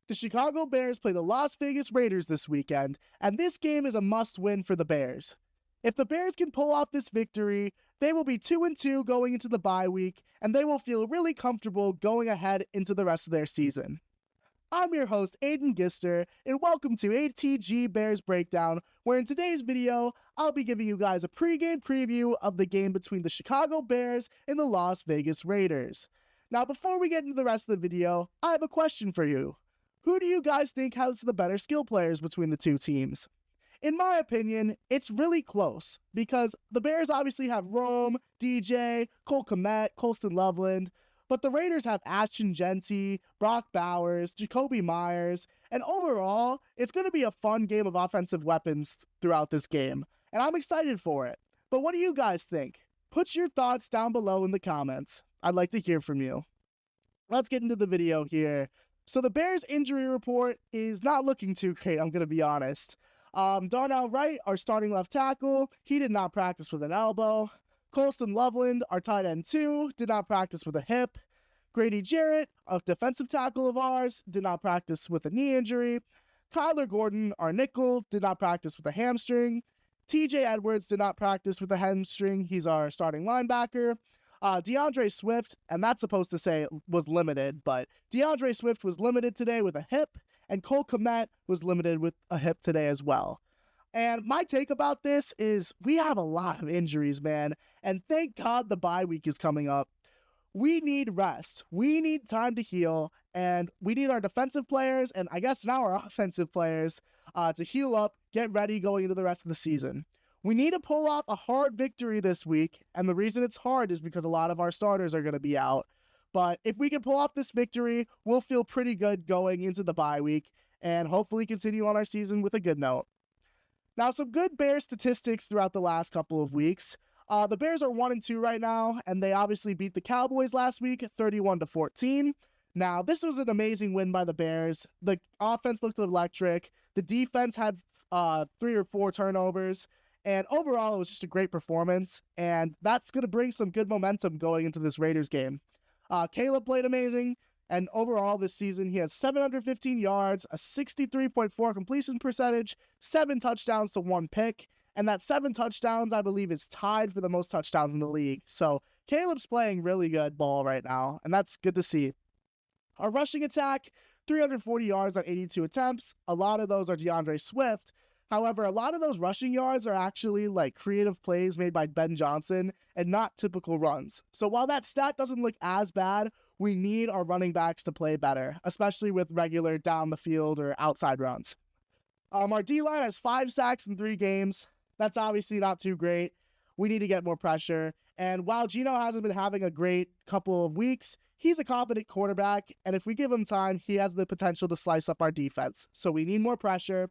The Chicago Bears play the Las Vegas Raiders this weekend, and this game is a must-win for the Bears. If the Bears can pull off this victory, they will be 2-2 going into the bye week, and they will feel really comfortable going ahead into the rest of their season. I'm your host, Aiden Gister, and welcome to ATG Bears Breakdown, where in today's video, I'll be giving you guys a pregame preview of the game between the Chicago Bears and the Las Vegas Raiders. Now, before we get into the rest of the video, I have a question for you. Who do you guys think has the better skill players between the two teams? In my opinion, it's really close because the Bears obviously have Rome, DJ, Cole Kmet, Colston Loveland, but the Raiders have Ashton Jeanty, Brock Bowers, Jakobi Meyers, and overall, it's going to be a fun game of offensive weapons throughout this game, and I'm excited for it. But what do you guys think? Put your thoughts down below in the comments. I'd like to hear from you. Let's get into the video here. So the Bears injury report is not looking too great, I'm going to be honest. Darnell Wright, our starting left tackle, he did not practice with an elbow. Colston Loveland, our tight end 2, did not practice with a hip. Grady Jarrett, a defensive tackle of ours, did not practice with a knee injury. Kyler Gordon, our nickel, did not practice with a hamstring. TJ Edwards did not practice with a hamstring. He's our starting linebacker. DeAndre Swift, and that's supposed to say was limited, but DeAndre Swift was limited today with a hip, and Cole Kmet was limited with a hip today as well. And my take about this is we have a lot of injuries, man, and thank God the bye week is coming up. We need rest. We need time to heal, and we need our defensive players, and I guess now our offensive players, to heal up, get ready going into the rest of the season. We need to pull off a hard victory this week, and the reason it's hard is because a lot of our starters are going to be out. But if we can pull off this victory, we'll feel pretty good going into the bye week, and hopefully continue on our season with a good note. Now, some good Bears statistics throughout the last couple of weeks. The Bears are 1-2 right now, and they obviously beat the Cowboys last week, 31-14. Now, this was an amazing win by the Bears. The offense looked electric. The defense had 3 or 4 turnovers. And overall, it was just a great performance, and that's going to bring some good momentum going into this Raiders game. Caleb played amazing, and overall this season, he has 715 yards, a 63.4 completion percentage, 7 touchdowns to 1 pick, and that 7 touchdowns, I believe, is tied for the most touchdowns in the league. So Caleb's playing really good ball right now, and that's good to see. Our rushing attack, 340 yards on 82 attempts. A lot of those are DeAndre Swift. However, a lot of those rushing yards are actually like creative plays made by Ben Johnson and not typical runs. So while that stat doesn't look as bad, we need our running backs to play better, especially with regular down the field or outside runs. Our D-line has 5 sacks in 3 games. That's obviously not too great. We need to get more pressure. And while Geno hasn't been having a great couple of weeks, he's a competent quarterback, and if we give him time, he has the potential to slice up our defense. So we need more pressure.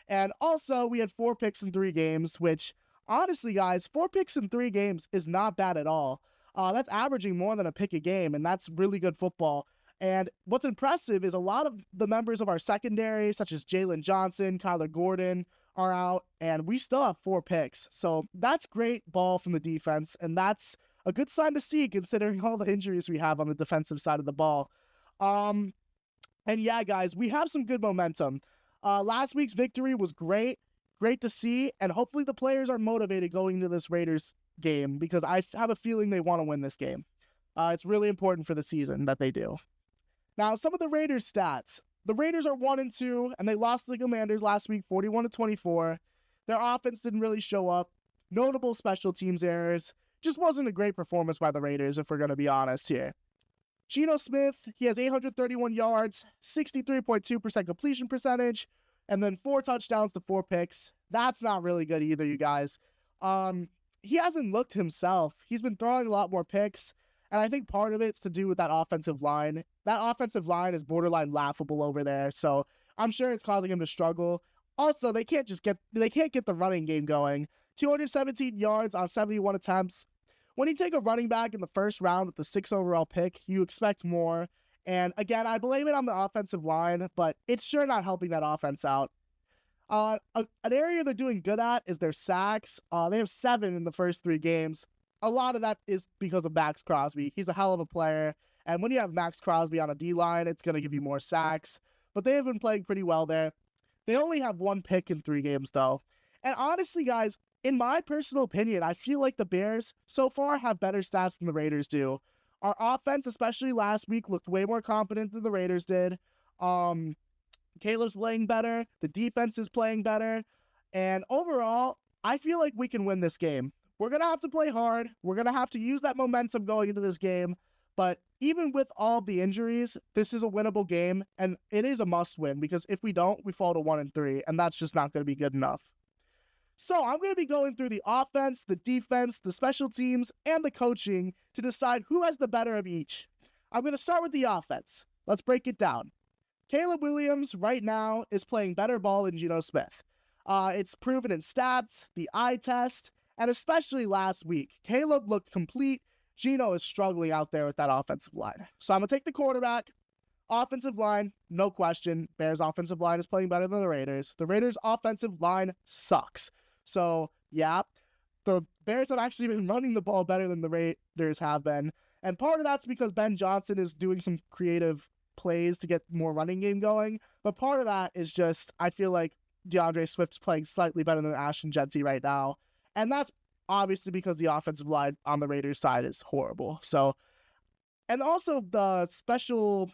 And also, we had 4 picks in 3 games, which, honestly, guys, 4 picks in 3 games is not bad at all. That's averaging more than a pick a game, and that's really good football. And what's impressive is a lot of the members of our secondary, such as Jalen Johnson, Kyler Gordon, are out, and we still have 4 picks. So that's great ball from the defense, and that's a good sign to see considering all the injuries we have on the defensive side of the ball. And yeah, guys, we have some good momentum. Last week's victory was great to see, and hopefully the players are motivated going into this Raiders game because I have a feeling they want to win this game. It's really important for the season that they do. Now, some of the Raiders stats. The Raiders are 1-2, and they lost to the Commanders last week, 41-24. Their offense didn't really show up. Notable special teams errors. Just wasn't a great performance by the Raiders, if we're going to be honest here. Geno Smith, he has 831 yards, 63.2% completion percentage, and then 4 touchdowns to 4 picks. That's not really good either, you guys. He hasn't looked himself. He's been throwing a lot more picks, and I think part of it's to do with that offensive line. That offensive line is borderline laughable over there, so I'm sure it's causing him to struggle. Also, they can't get the running game going. 217 yards on 71 attempts. When you take a running back in the first round with the 6th overall pick, you expect more. And again, I blame it on the offensive line, but it's sure not helping that offense out. An area they're doing good at is their sacks. They have 7 in the first 3 games. A lot of that is because of Maxx Crosby. He's a hell of a player. And when you have Maxx Crosby on a D-line, it's going to give you more sacks. but they have been playing pretty well there. They only have 1 pick in 3 games, though. And honestly, guys, in my personal opinion, I feel like the Bears so far have better stats than the Raiders do. Our offense, especially last week, looked way more competent than the Raiders did. Caleb's playing better. The defense is playing better. And overall, I feel like we can win this game. We're going to have to play hard. We're going to have to use that momentum going into this game. But even with all the injuries, this is a winnable game, and it is a must-win, because if we don't, we fall to 1-3, and that's just not going to be good enough. So I'm going to be going through the offense, the defense, the special teams, and the coaching to decide who has the better of each. I'm going to start with the offense. Let's break it down. Caleb Williams right now is playing better ball than Geno Smith. It's proven in stats, the eye test, and especially last week. Caleb looked complete. Geno is struggling out there with that offensive line. So I'm going to take the quarterback. Offensive line, no question. Bears' offensive line is playing better than the Raiders. The Raiders' offensive line sucks. So, yeah, the Bears have actually been running the ball better than the Raiders have been. And part of that's because Ben Johnson is doing some creative plays to get more running game going. But part of that is just, I feel like DeAndre Swift's playing slightly better than Ashton Jeanty right now. And that's obviously because the offensive line on the Raiders side is horrible. So, and also the skill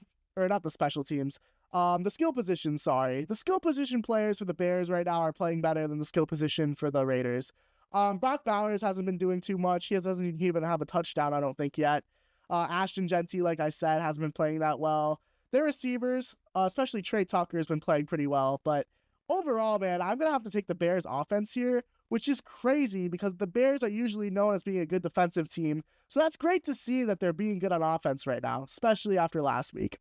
position, sorry. The skill position players for the Bears right now are playing better than the skill position for the Raiders. Brock Bowers hasn't been doing too much. He doesn't even have a touchdown, I don't think, yet. Ashton Jeanty, like I said, hasn't been playing that well. Their receivers, especially Trey Tucker, has been playing pretty well. But overall, man, I'm going to have to take the Bears offense here, which is crazy because the Bears are usually known as being a good defensive team. So that's great to see that they're being good on offense right now, especially after last week.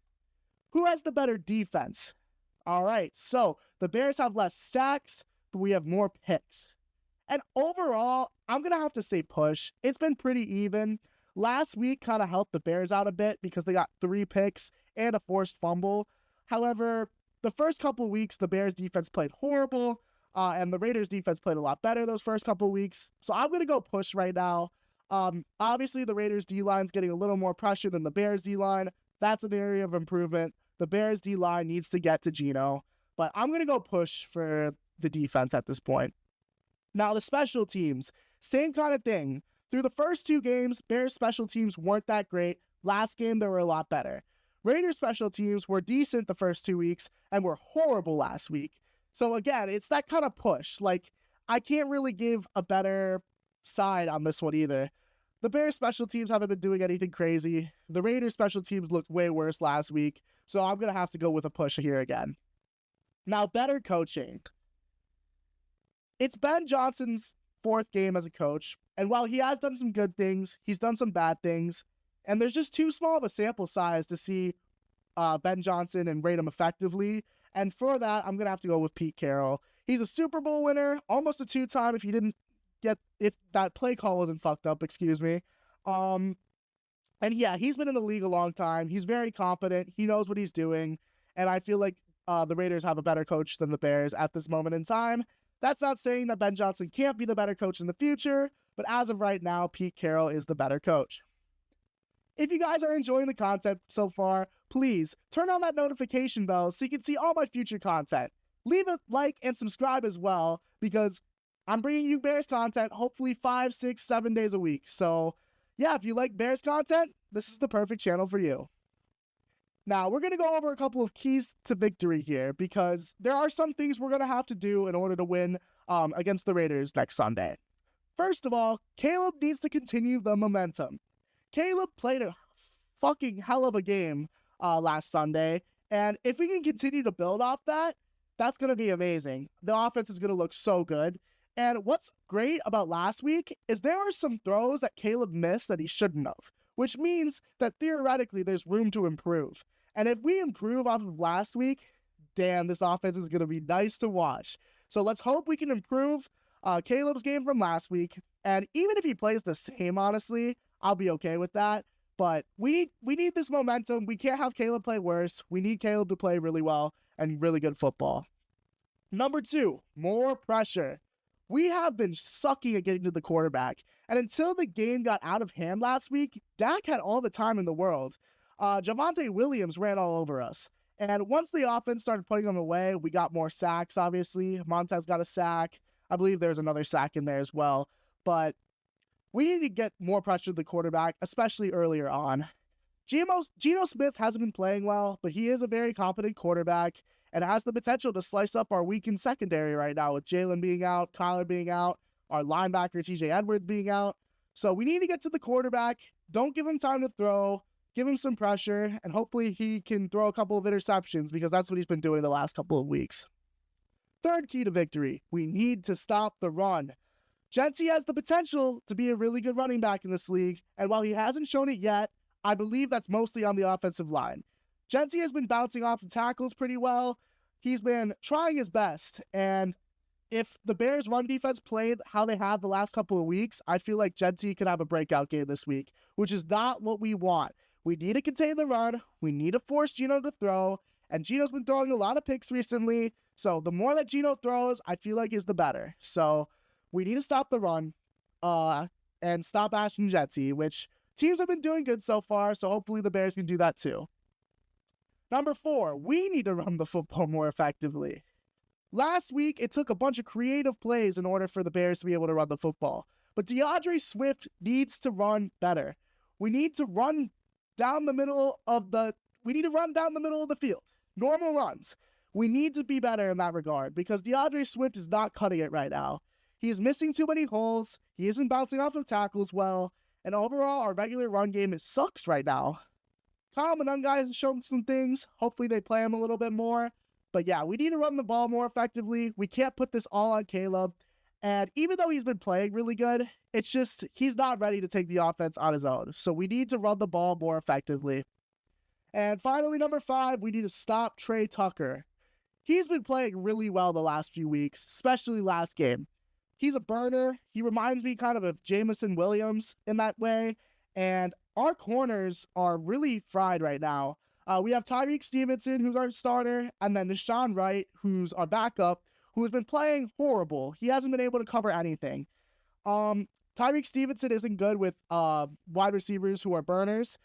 Who has the better defense? All right, so the Bears have less sacks, but we have more picks. And overall, I'm going to have to say push. It's been pretty even. Last week kind of helped the Bears out a bit because they got 3 picks and a forced fumble. However, the first couple weeks, the Bears defense played horrible, and the Raiders defense played a lot better those first couple weeks. So I'm going to go push right now. Obviously, the Raiders D-line's getting a little more pressure than the Bears D-line. That's an area of improvement. The Bears D-line needs to get to Geno, but I'm going to go push for the defense at this point. Now, the special teams, same kind of thing. Through the first 2 games, Bears special teams weren't that great. Last game, they were a lot better. Raiders special teams were decent the first 2 weeks and were horrible last week. So again, it's that kind of push. Like, I can't really give a better side on this one either. The Bears special teams haven't been doing anything crazy. The Raiders special teams looked way worse last week. So I'm going to have to go with a push here again. Now, better coaching. It's Ben Johnson's 4th game as a coach. And while he has done some good things, he's done some bad things. And there's just too small of a sample size to see Ben Johnson and rate him effectively. And for that, I'm going to have to go with Pete Carroll. He's a Super Bowl winner, almost a 2-time if that play call wasn't fucked up, excuse me. And yeah, he's been in the league a long time. He's very competent. He knows what he's doing. And I feel like the Raiders have a better coach than the Bears at this moment in time. That's not saying that Ben Johnson can't be the better coach in the future, but as of right now, Pete Carroll is the better coach. If you guys are enjoying the content so far, please turn on that notification bell so you can see all my future content. Leave a like and subscribe as well, because I'm bringing you Bears content hopefully 5, 6, 7 days a week. So yeah, if you like Bears content, this is the perfect channel for you. Now, we're going to go over a couple of keys to victory here, because there are some things we're going to have to do in order to win against the Raiders next Sunday. First of all, Caleb needs to continue the momentum. Caleb played a fucking hell of a game last Sunday, and if we can continue to build off that, that's going to be amazing. The offense is going to look so good. And what's great about last week is there are some throws that Caleb missed that he shouldn't have, which means that theoretically there's room to improve. And if we improve off of last week, damn, this offense is going to be nice to watch. So let's hope we can improve Caleb's game from last week. And even if he plays the same, honestly, I'll be okay with that. But we need this momentum. We can't have Caleb play worse. We need Caleb to play really well and really good football. Number 2, more pressure. We have been sucking at getting to the quarterback. And until the game got out of hand last week, Dak had all the time in the world. Javonte Williams ran all over us. And once the offense started putting them away, we got more sacks, obviously. Montez got a sack. I believe there's another sack in there as well. But we need to get more pressure to the quarterback, especially earlier on. Geno Smith hasn't been playing well, but he is a very competent quarterback and has the potential to slice up our weakened secondary right now with Jalen being out, Kyler being out, our linebacker TJ Edwards being out. So we need to get to the quarterback. Don't give him time to throw. Give him some pressure, and hopefully he can throw a couple of interceptions because that's what he's been doing the last couple of weeks. Third key to victory, we need to stop the run. Jency has the potential to be a really good running back in this league, and while he hasn't shown it yet, I believe that's mostly on the offensive line. Jency has been bouncing off the tackles pretty well. He's been trying his best, and if the Bears' run defense played how they have the last couple of weeks, I feel like Jency could have a breakout game this week, which is not what we want. We need to contain the run. We need to force Geno to throw, and Geno's been throwing a lot of picks recently, so the more that Geno throws, I feel like is the better. So we need to stop the run and stop Ashton Jency, which teams have been doing good so far, so hopefully the Bears can do that too. Number 4, we need to run the football more effectively. Last week, it took a bunch of creative plays in order for the Bears to be able to run the football, but DeAndre Swift needs to run better. We need to run down the middle of the field. Normal runs. We need to be better in that regard because DeAndre Swift is not cutting it right now. He is missing too many holes. He isn't bouncing off of tackles well. And overall, our regular run game sucks right now. Kyle Monangai has shown some things. Hopefully they play him a little bit more. But yeah, we need to run the ball more effectively. We can't put this all on Caleb. And even though he's been playing really good, it's just he's not ready to take the offense on his own. So we need to run the ball more effectively. And finally, number 5, we need to stop Trey Tucker. He's been playing really well the last few weeks, especially last game. He's a burner. He reminds me kind of Jameson Williams in that way. And our corners are really fried right now. We have Tyreek Stevenson, who's our starter, and then Deshaun Wright, who's our backup, who has been playing horrible. He hasn't been able to cover anything. Tyreek Stevenson isn't good with wide receivers who are burners,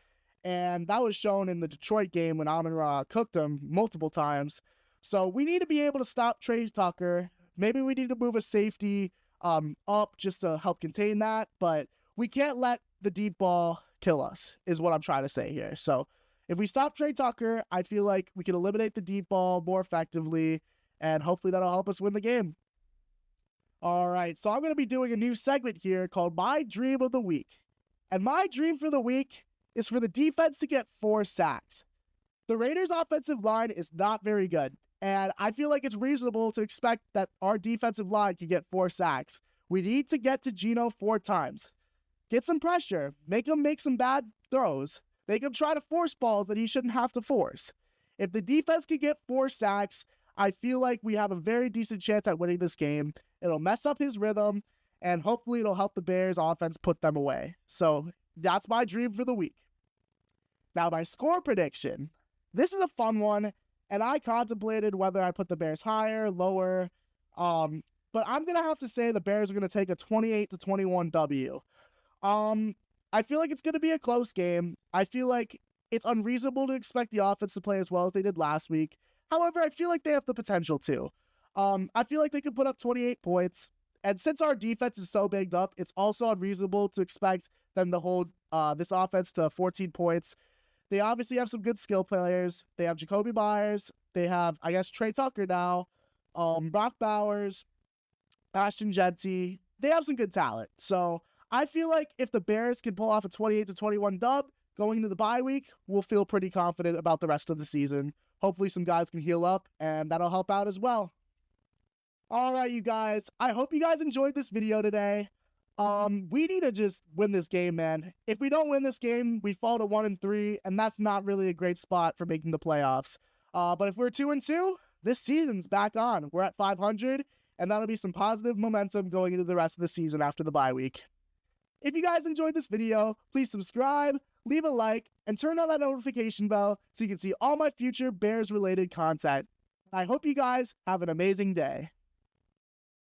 and that was shown in the Detroit game when Amon-Ra cooked them multiple times. So we need to be able to stop Trey Tucker. Maybe we need to move a safety up just to help contain that, but we can't let the deep ball kill us, is what I'm trying to say here. So if we stop Trey Tucker, I feel like we can eliminate the deep ball more effectively, and hopefully that'll help us win the game. All right, so I'm going to be doing a new segment here called My Dream of the Week. And my dream for the week is for the defense to get 4 sacks. The Raiders' offensive line is not very good, and I feel like it's reasonable to expect that our defensive line can get 4 sacks. We need to get to Geno 4 times. Get some pressure. Make him make some bad throws. Make him try to force balls that he shouldn't have to force. If the defense can get 4 sacks, I feel like we have a very decent chance at winning this game. It'll mess up his rhythm, and hopefully it'll help the Bears' offense put them away. So that's my dream for the week. Now, my score prediction. This is a fun one, and I contemplated whether I put the Bears higher, lower, but I'm going to have to say the Bears are going to take a 28-21 W. I feel like it's going to be a close game. I feel like it's unreasonable to expect the offense to play as well as they did last week. However, I feel like they have the potential to. I feel like they could put up 28 points. And since our defense is so banged up, it's also unreasonable to expect them to hold this offense to 14 points. They obviously have some good skill players. They have Jakobi Meyers. They have, I guess, Trey Tucker now. Brock Bowers. Ashton Jency. They have some good talent. So I feel like if the Bears can pull off a 28-21 dub going into the bye week, we'll feel pretty confident about the rest of the season. Hopefully some guys can heal up, and that'll help out as well. All right, you guys. I hope you guys enjoyed this video today. We need to just win this game, man. If we don't win this game, we fall to 1-3, and that's not really a great spot for making the playoffs. But if we're 2-2, this season's back on. We're at 500, and that'll be some positive momentum going into the rest of the season after the bye week. If you guys enjoyed this video, please subscribe, leave a like, and turn on that notification bell so you can see all my future Bears-related content. I hope you guys have an amazing day.